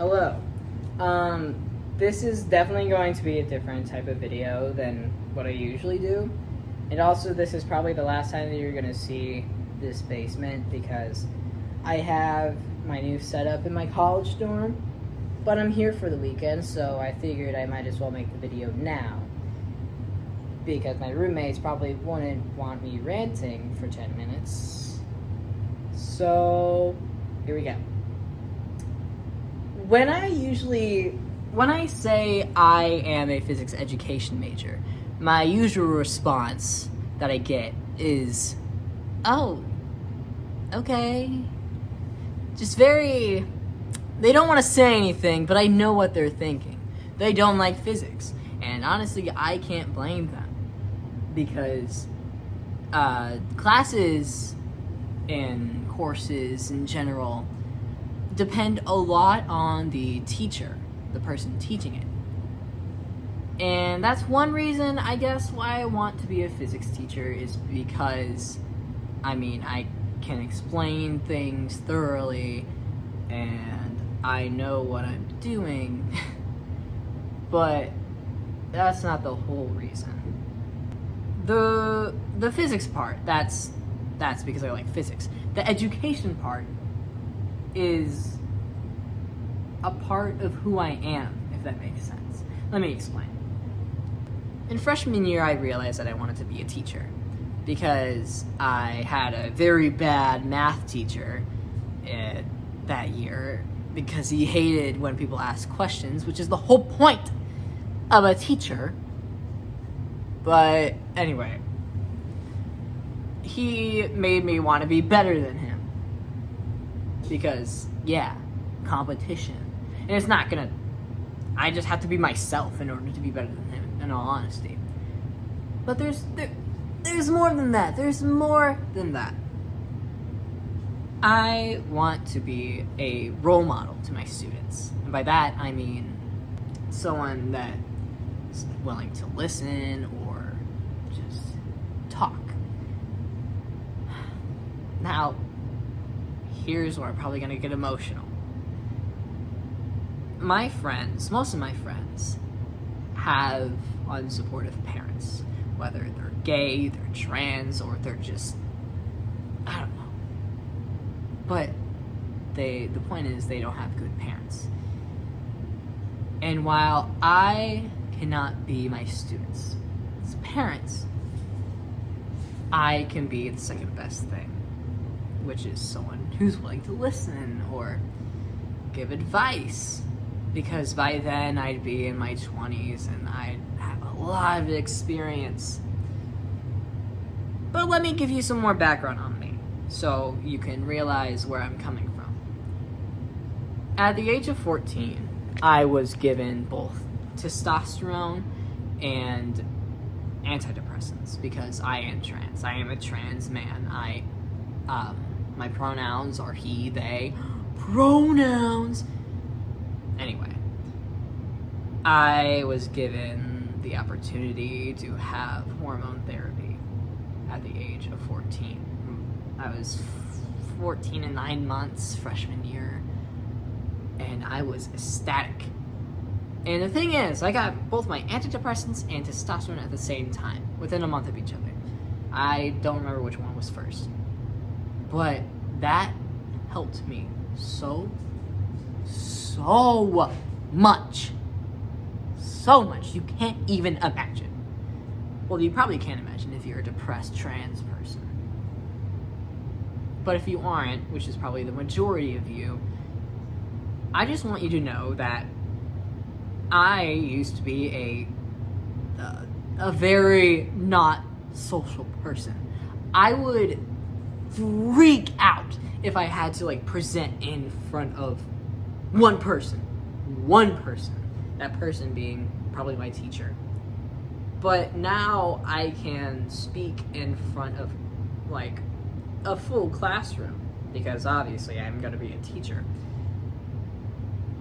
Hello. This is definitely going to be a different type of video than what I usually do. And also, this is probably the last time that you're going to see this basement because I have my new setup in my college dorm, but I'm here for the weekend, so I figured I might as well make the video now because my roommates probably wouldn't want me ranting for 10 minutes. So, here we go. When I say I am a physics education major, my usual response that I get is, oh, okay. Just they don't want to say anything, but I know what they're thinking. They don't like physics. And honestly, I can't blame them. Because classes and courses in general depend a lot on the teacher, the person teaching it. And that's one reason, I guess, why I want to be a physics teacher is because, I can explain things thoroughly and I know what I'm doing, but that's not the whole reason. The physics part, that's because I like physics. The education part is a part of who I am, if that makes sense. Let me explain. In freshman year, I realized that I wanted to be a teacher because I had a very bad math teacher that year because he hated when people asked questions, which is the whole point of a teacher. But anyway, he made me want to be better than him because, yeah, competition. And it's not gonna, I just have to be myself in order to be better than him, in all honesty. But there's more than that. There's more than that. I want to be a role model to my students. And by that, I mean someone that is willing to listen or just talk. Now, here's where I'm probably gonna get emotional. Most of my friends, have unsupportive parents. Whether they're gay, they're trans, or they're just, I don't know. But the point is they don't have good parents. And while I cannot be my students' parents, I can be the second best thing, which is someone who's willing to listen or give advice. Because by then I'd be in my 20s and I'd have a lot of experience. But let me give you some more background on me so you can realize where I'm coming from. At the age of 14, I was given both testosterone and antidepressants because I am trans. I am a trans man. My pronouns are he, they. Pronouns! Anyway, I was given the opportunity to have hormone therapy at the age of 14. I was 14 and 9 months freshman year, and I was ecstatic. And the thing is, I got both my antidepressants and testosterone at the same time, within a month of each other. I don't remember which one was first. But that helped me so much. So much. You can't even imagine. Well, you probably can't imagine if you're a depressed trans person. But if you aren't, which is probably the majority of you, I just want you to know that I used to be a very not social person. I would freak out if I had to present in front of one person, that person being probably my teacher. But now I can speak in front of a full classroom because obviously I'm going to be a teacher.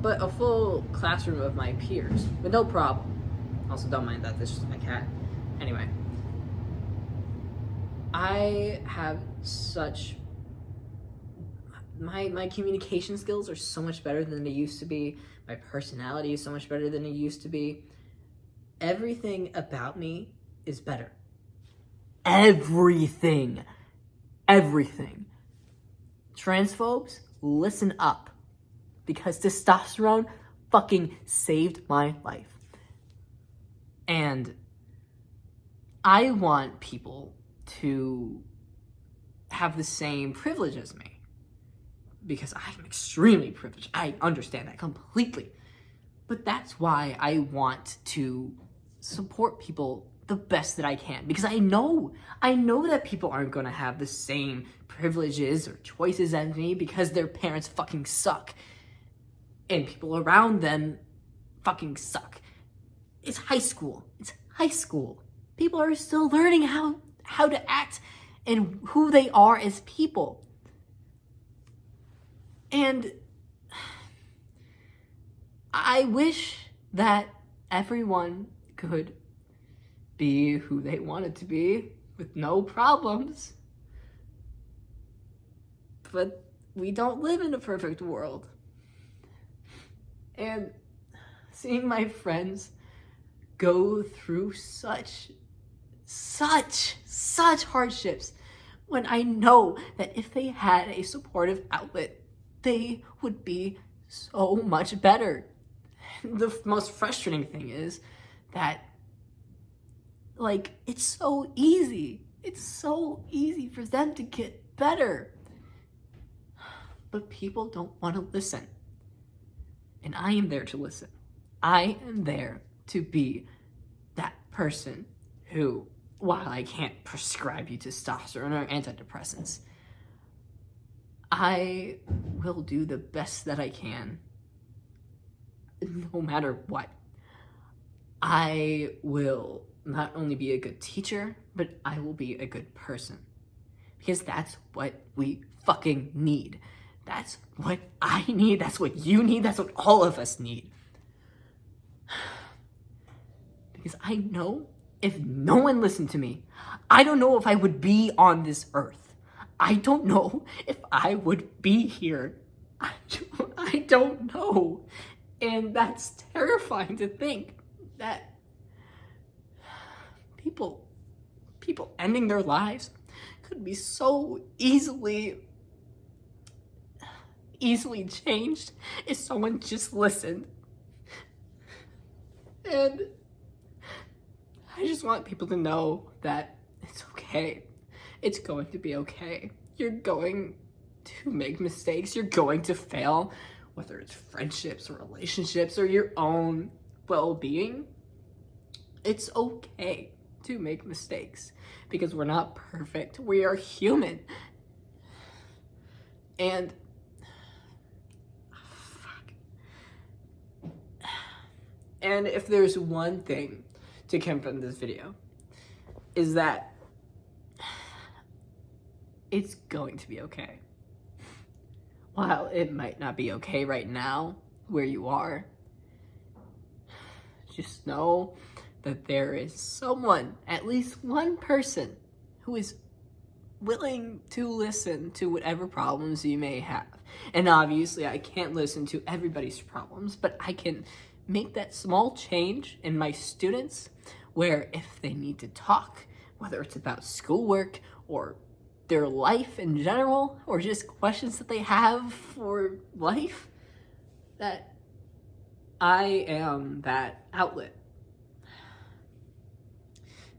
But a full classroom of my peers with no problem. Also, don't mind that, this is my cat. Anyway, I have such my communication skills are so much better than they used to be. My personality is so much better than it used to be. Everything about me is better. Everything. Transphobes, listen up. Because testosterone fucking saved my life. And I want people to have the same privilege as me. Because I'm extremely privileged. I understand that completely. But that's why I want to support people the best that I can. Because I know that people aren't going to have the same privileges or choices as me because their parents fucking suck. And people around them fucking suck. It's high school. People are still learning how to act and who they are as people. And I wish that everyone could be who they wanted to be with no problems. But we don't live in a perfect world. And seeing my friends go through such hardships when I know that if they had a supportive outlet, they would be so much better. The most frustrating thing is that, like, it's so easy for them to get better. But people don't want to listen. And I am there to listen. I am there to be that person who, while I can't prescribe you testosterone or antidepressants, I will do the best that I can, no matter what. I will not only be a good teacher, but I will be a good person. Because that's what we fucking need. That's what I need. That's what you need. That's what all of us need. Because I know if no one listened to me, I don't know if I would be on this earth. I don't know if I would be here. I don't know. And that's terrifying to think that people ending their lives could be so easily changed if someone just listened. And I just want people to know that it's okay. It's going to be okay. You're going to make mistakes. You're going to fail, whether it's friendships or relationships or your own well-being. It's okay to make mistakes because we're not perfect. We are human. And And if there's one thing to come from this video, is that it's going to be okay. While it might not be okay right now, where you are, just know that there is someone, at least one person, who is willing to listen to whatever problems you may have. And obviously, I can't listen to everybody's problems, but I can make that small change in my students where if they need to talk, whether it's about schoolwork or their life in general, or just questions that they have for life, that I am that outlet.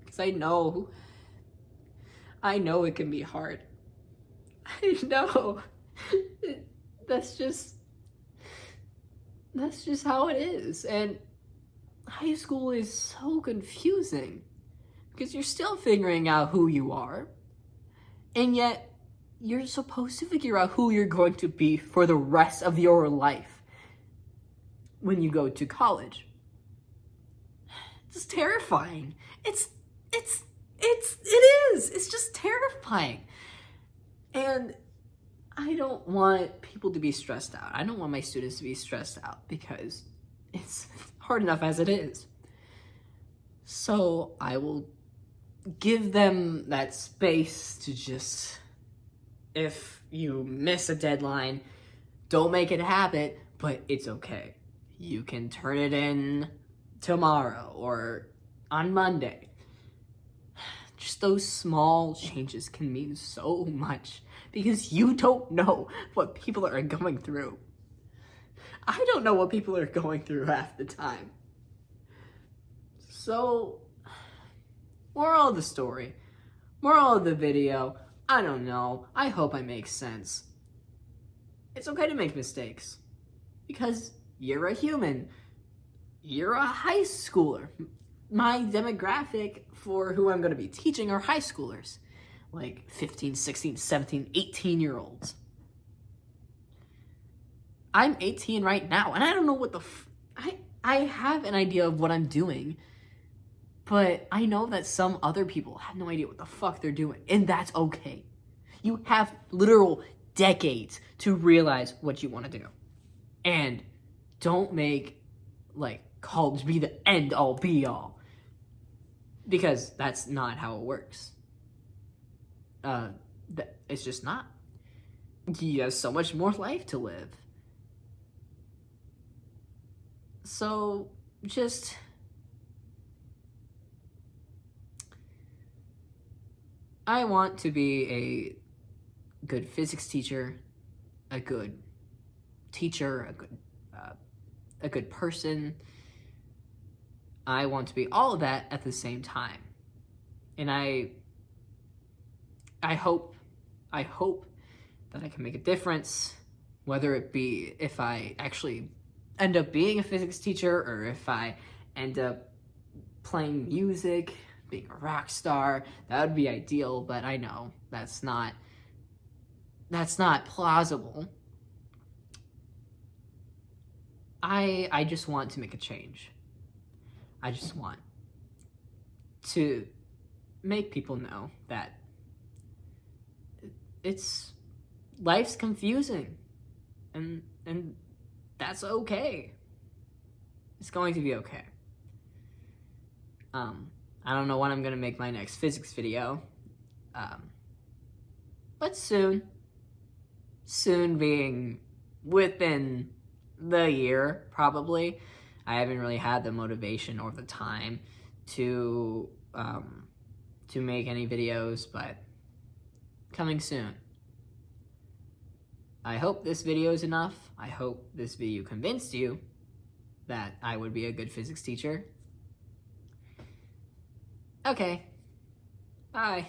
Because I know it can be hard. I know. That's just how it is. And high school is so confusing because you're still figuring out who you are, and yet you're supposed to figure out who you're going to be for the rest of your life when you go to college. It's terrifying. It is. It's just terrifying. And I don't want people to be stressed out. I don't want my students to be stressed out because it's hard enough as it is. So I will give them that space to just if you miss a deadline, don't make it a habit, but it's okay. You can turn it in tomorrow or on Monday. Just those small changes can mean so much because you don't know what people are going through. I don't know what people are going through half the time. So, moral of the story, moral of the video, I don't know. I hope I make sense. It's okay to make mistakes because you're a human. You're a high schooler. My demographic for who I'm going to be teaching are high schoolers, like 15, 16, 17, 18-year-olds. I'm 18 right now, and I don't know what the I have an idea of what I'm doing, but I know that some other people have no idea what the fuck they're doing, and that's okay. You have literal decades to realize what you want to do. And don't make, like, college be the end-all, be-all. Because that's not how it works. It's just not. You have so much more life to live. So, just... I want to be a good physics teacher, a good teacher, a good person. I want to be all of that at the same time. And I hope that I can make a difference, whether it be if I actually end up being a physics teacher or if I end up playing music, being a rock star. That would be ideal, but I know that's not plausible. I just want to make a change. I just want to make people know that life's confusing and that's okay. It's going to be okay. I don't know when I'm gonna make my next physics video, but soon being within the year, probably. I haven't really had the motivation or the time to make any videos, but coming soon. I hope this video is enough. I hope this video convinced you that I would be a good physics teacher. Okay. Bye.